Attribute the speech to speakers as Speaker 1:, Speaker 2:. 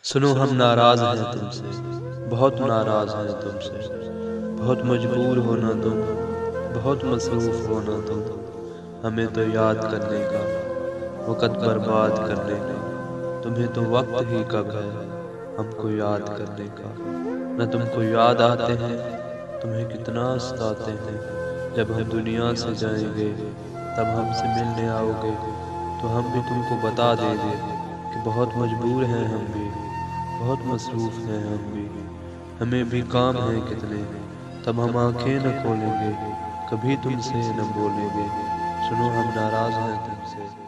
Speaker 1: सुनो हम नाराज हैं तुमसे, बहुत नाराज हैं तुमसे। बहुत मजबूर हो ना तुम, बहुत मसरूफ हो ना तुम। हमें तो याद करने का, वक़्त बर्बाद करने का। तुम्हें तो वक्त ही कब है हमको याद करने का। न तुमको याद आते हैं, तुम्हें कितना सताते हैं। जब हम दुनिया से जाएंगे तब हमसे मिलने आओगे, तो हम भी तुमको बता देंगे कि बहुत मजबूर हैं हम भी, बहुत मसरूफ़ हैं हम भी। हमें भी काम हैं कितने, तब हम आंखें न खोलेंगे, कभी तुमसे न बोलेंगे। सुनो हम नाराज़ हैं तुमसे।